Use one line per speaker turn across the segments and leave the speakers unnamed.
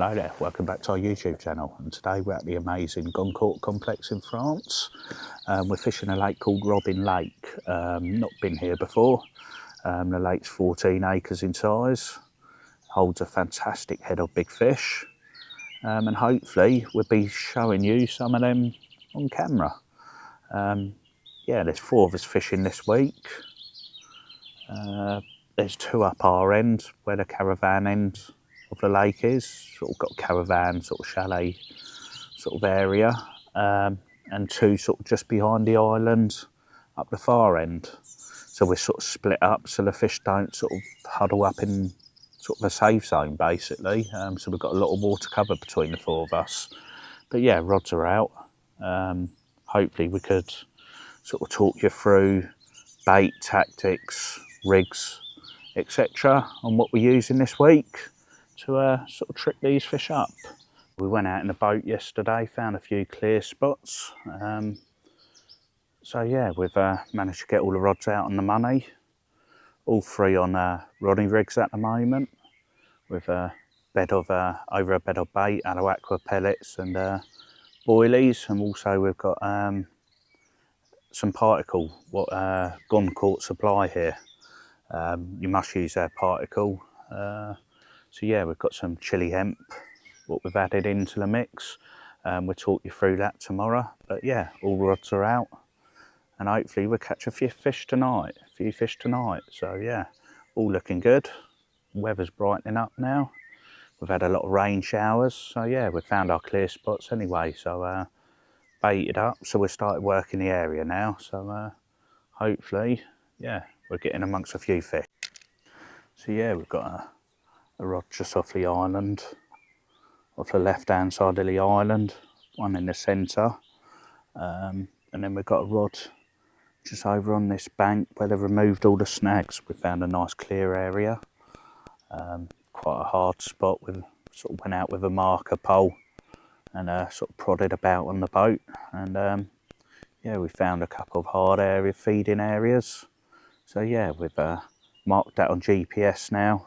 Hello there, welcome back to our YouTube channel, and today we're at the amazing Goncourt complex in France. We're fishing a lake called Robin Lake. Not been here before. The lake's 14 acres in size, holds a fantastic head of big fish, and hopefully we'll be showing you some of them on camera. Yeah, there's 4 of us fishing this week. There's 2 up our end where the caravan end of the lake is, sort of got caravan, sort of chalet sort of area, and 2 sort of just behind the island up the far end. So we're sort of split up so the fish don't sort of huddle up in sort of a safe zone basically. So we've got a lot of water cover between the 4 of us. But yeah, rods are out. Hopefully we could sort of talk you through bait, tactics, rigs, etc. on what we're using this week to sort of trick these fish up. We went out in a boat yesterday, found a few clear spots. So yeah, we've managed to get all the rods out on the money. All 3 on roddy rigs at the moment, with a bed of over a bed of bait, acre pellets and boilies, and also we've got some particle, what Goncourt supply here. You must use their particle. So yeah, we've got some chili hemp, what we've added into the mix. We'll talk you through that tomorrow. But yeah, all rods are out, and hopefully we'll catch a few fish tonight. So yeah, all looking good. Weather's brightening up now. We've had a lot of rain showers, so yeah, we've found our clear spots anyway. So baited up, so we've started working the area now. So hopefully, yeah, we're getting amongst a few fish. So yeah, we've got a rod just off the island, off the left hand side of the island, one in the centre, and then we've got a rod just over on this bank where they've removed all the snags. We found a nice clear area, quite a hard spot. We sort of went out with a marker pole and sort of prodded about on the boat, and yeah, we found a couple of hard area feeding areas. So yeah, we've marked that on GPS now,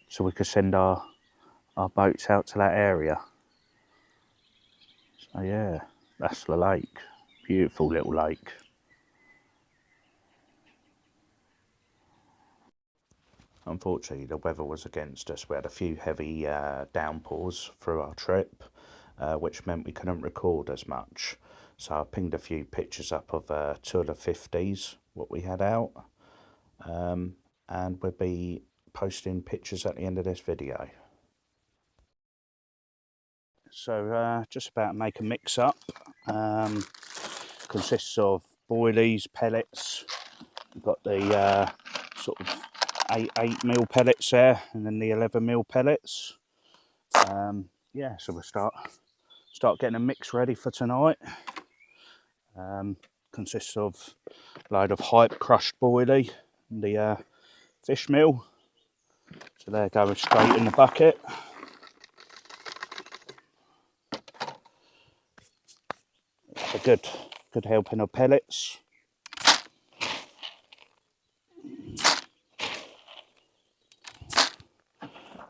so we could send our boats out to that area. So yeah, that's the lake. Beautiful little lake. Unfortunately, the weather was against us. We had a few heavy downpours through our trip, which meant we couldn't record as much. So I pinged a few pictures up of 2 of the 50s, what we had out, and we'll be posting pictures at the end of this video. So just about to make a mix up. Consists of boilies, pellets. We've got the sort of 8mm pellets there, and then the 11mm pellets. Yeah, so we'll start getting a mix ready for tonight. Consists of a load of hype crushed boilie and the fish meal. So they're going straight in the bucket. A good helping of pellets.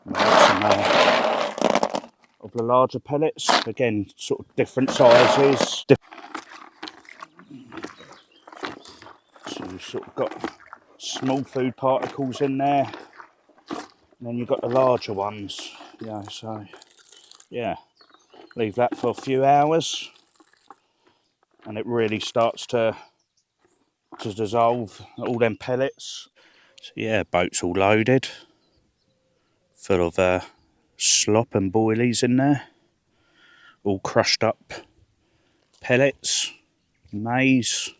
Some of the larger pellets, again sort of different sizes. So you've sort of got small food particles in there, and then you've got the larger ones. Yeah, so yeah, leave that for a few hours and it really starts to dissolve all them pellets. So yeah, boat's all loaded, full of slop and boilies in there, all crushed up pellets, maize,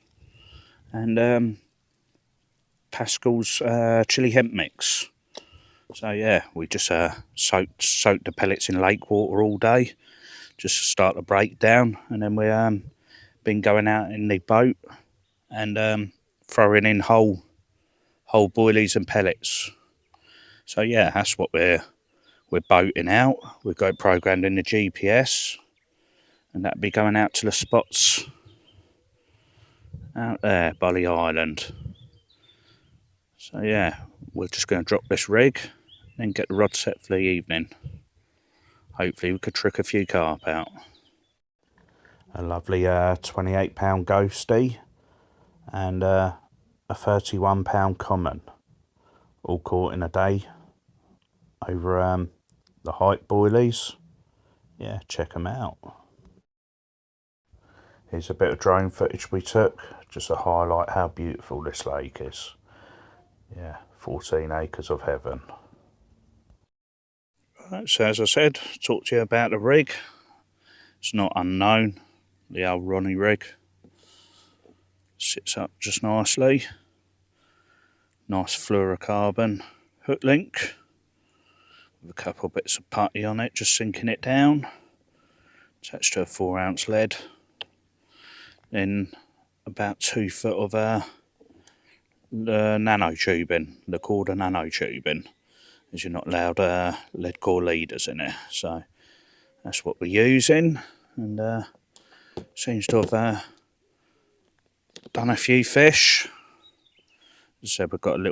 and Pascal's chili hemp mix. So yeah, we just soaked the pellets in lake water all day, just to start the breakdown, and then we been going out in the boat and throwing in whole boilies and pellets. So yeah, that's what we're boating out. We've got it programmed in the GPS, and that'll be going out to the spots out there by the island. So yeah, we're just going to drop this rig and get the rod set for the evening. hopefully we could trick a few carp out. A lovely 28-pound ghostie and a 31-pound common, all caught in a day over the height boilies. Yeah, check them out. Here's a bit of drone footage we took just to highlight how beautiful this lake is. Yeah, 14 acres of heaven. Right, so as I said, talk to you about the rig. It's not unknown, the old Ronnie rig. Sits up just nicely. Nice fluorocarbon hook link with a couple of bits of putty on it, just sinking it down. Attached to a 4-ounce lead. Then about 2 foot of the nano tubing, the Corda nano tubing, as you're not allowed lead core leaders in it. So that's what we're using, and seems to have done a few fish. As I said, we've got a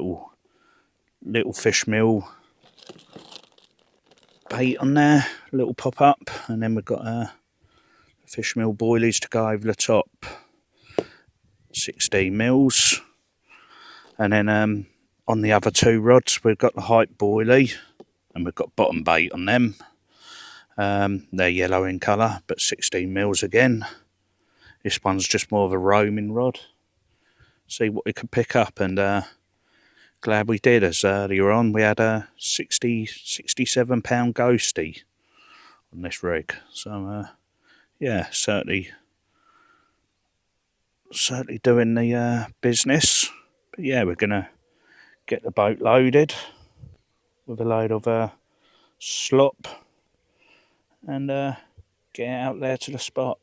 little fish meal bait on there, a little pop up, and then we've got fish meal boilies to go over the top, 16 mils. And then on the other 2 rods we've got the height boilie, and we've got bottom bait on them. They're yellow in colour, but 16 mils again. This one's just more of a roaming rod. See what we could pick up, and glad we did, as earlier on we had a 67 pound ghostie on this rig. So yeah, certainly doing the business. But yeah, we're gonna get the boat loaded with a load of slop and get out there to the spot.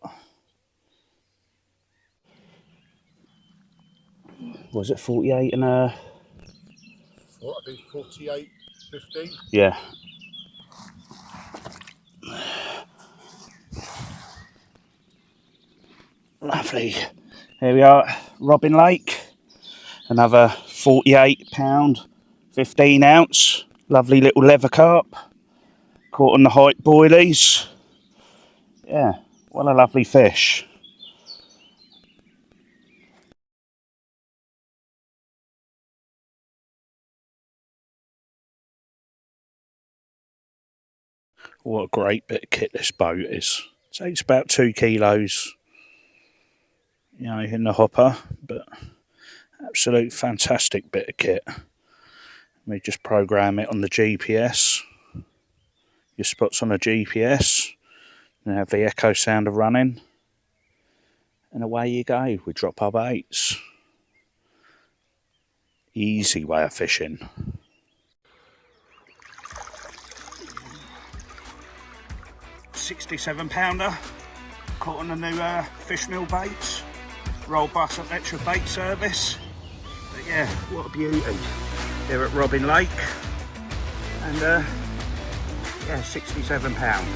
Was it 48 and
What, I think 48.15?
yeah. Lovely. Here we are, Robin Lake. Another 48 pound, 15 ounce. Lovely little leather carp. Caught on the height boilies. Yeah, what a lovely fish. What a great bit of kit this boat is. Takes about 2 kilos, you know, in the hopper, but absolute fantastic bit of kit. We just program it on the GPS. Your spot's on a GPS, and have the echo sounder running, and away you go. We drop our baits. Easy way of fishing. 67 pounder, caught on the new fish meal baits. Roll bus at Letchworth bait service. But yeah, what a beauty. Here at Robin Lake, and yeah, 67 pound.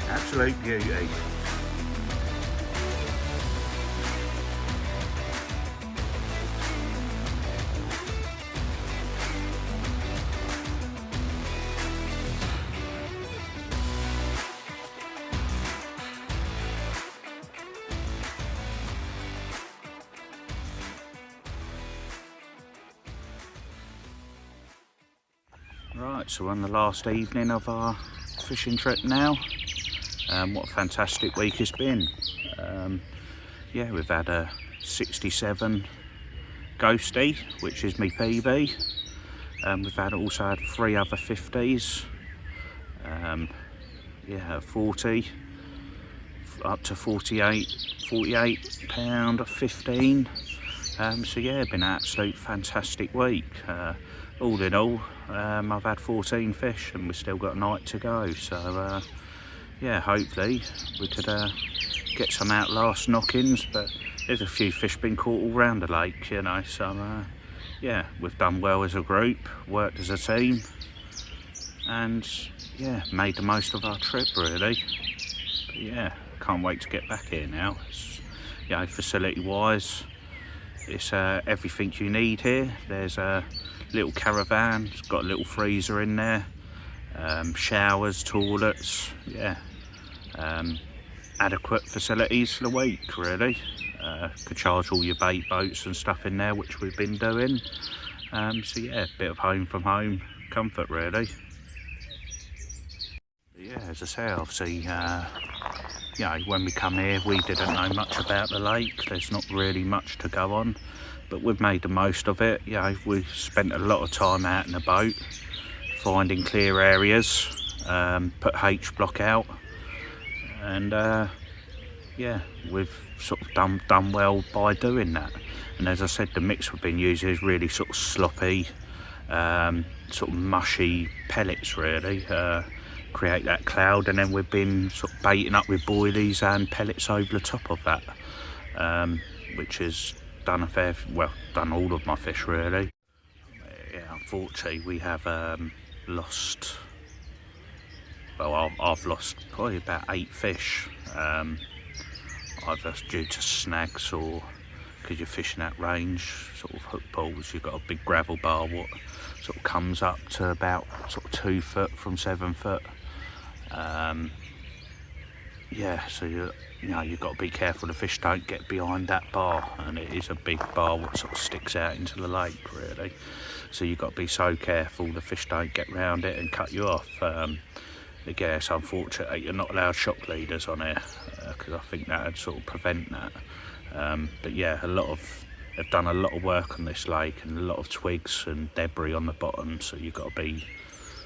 Absolute beauty. Right, so we're on the last evening of our fishing trip now. What a fantastic week it's been. Yeah, we've had a 67 ghostie, which is me PB. We've also had 3 other 50s. Yeah, 40, up to 48 pound, 15. So yeah, been an absolute fantastic week. All in all, I've had 14 fish and we've still got a night to go. So yeah, hopefully we could get some out last knockings, but there's a few fish been caught all round the lake, you know. So yeah, we've done well as a group, worked as a team, and yeah, made the most of our trip really. But yeah, can't wait to get back here now. It's, you know, facility wise, it's everything you need here. There's a little caravan, it's got a little freezer in there, showers, toilets, yeah, adequate facilities for the week really. Could charge all your bait boats and stuff in there, which we've been doing. So yeah, a bit of home from home comfort really. But yeah, as I say, obviously, you know, when we come here, we didn't know much about the lake. There's not really much to go on, but we've made the most of it. You know, we've spent a lot of time out in the boat, finding clear areas, put H block out, and yeah, we've sort of done well by doing that. And as I said, the mix we've been using is really sort of sloppy, sort of mushy pellets really, create that cloud, and then we've been sort of baiting up with boilies and pellets over the top of that, which has done done all of my fish really. Yeah, unfortunately we have lost, well, I've lost probably about 8 fish, either due to snags or because you're fishing at range, sort of hook pools. You've got a big gravel bar what sort of comes up to about sort of 2 foot from 7 foot. Yeah, so you know, you've got to be careful the fish don't get behind that bar, and it is a big bar what sort of sticks out into the lake really. So you've got to be so careful the fish don't get round it and cut you off. Again, it's unfortunate that you're not allowed shock leaders on here, because I think that would sort of prevent that. But yeah, they've done a lot of work on this lake, and a lot of twigs and debris on the bottom, so you've got to be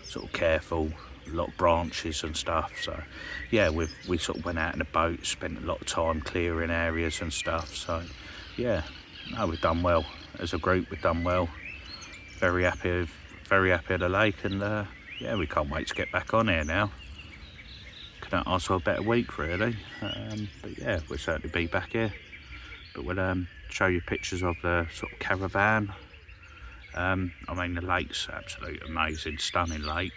sort of careful. A lot of branches and stuff. So yeah, we sort of went out in a boat, spent a lot of time clearing areas and stuff. So yeah, no, we've done well as a group. We've done well. Very happy of the lake, and yeah, we can't wait to get back on here now. Couldn't ask for a better week really. But yeah, we'll certainly be back here. But we'll show you pictures of the sort of caravan. I mean, the lake's absolutely amazing, stunning lake.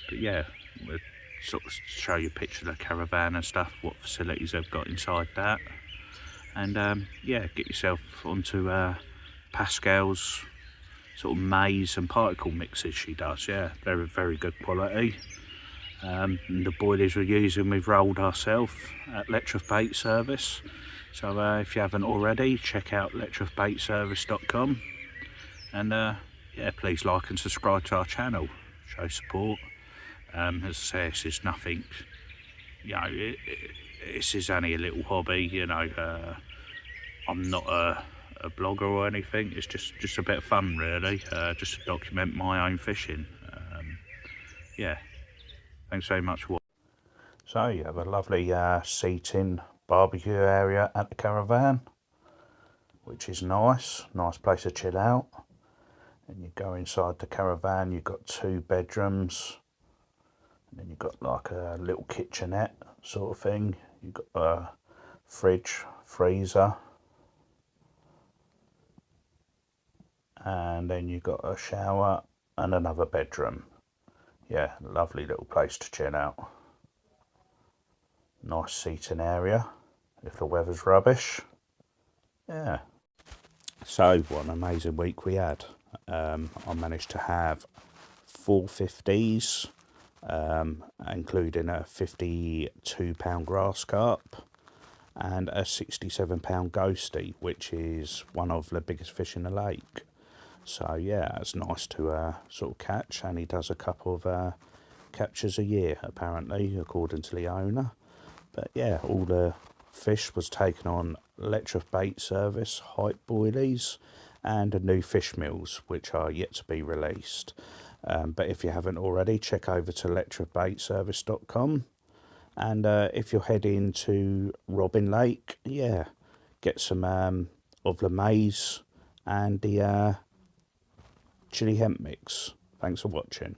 But yeah, we'll sort of show you a picture of the caravan and stuff, what facilities they've got inside that. And yeah, get yourself onto Pascal's sort of maize and particle mixes she does. Yeah, they're very good quality. And the boilies we're using, we've rolled ourselves at Letchworth Bait Service. So if you haven't already, check out letchworthbaitservice.com. And yeah, please like and subscribe to our channel, show support. As I say, this is nothing, you know, this is only a little hobby, you know. I'm not a blogger or anything. It's just a bit of fun really, just to document my own fishing. Yeah, thanks very much for watching. So you have a lovely seating barbecue area at the caravan, which is nice place to chill out. And you go inside the caravan, you've got 2 bedrooms, and then you've got like a little kitchenette sort of thing. You've got a fridge, freezer, and then you've got a shower and another bedroom. Yeah, lovely little place to chill out. Nice seating area if the weather's rubbish. Yeah. So what an amazing week we had. I managed to have 4 50s, including a 52-pound grass carp and a 67-pound ghostie, which is one of the biggest fish in the lake. So yeah, it's nice to sort of catch, and he does a couple of captures a year apparently, according to the owner. But yeah, all the fish was taken on Letchworth Bait Service height boilies and a new fish mills, which are yet to be released. But if you haven't already, check over to letchworthbaitservice.com. And if you're heading to Robin Lake, yeah, get some of the maize and the chili hemp mix. Thanks for watching.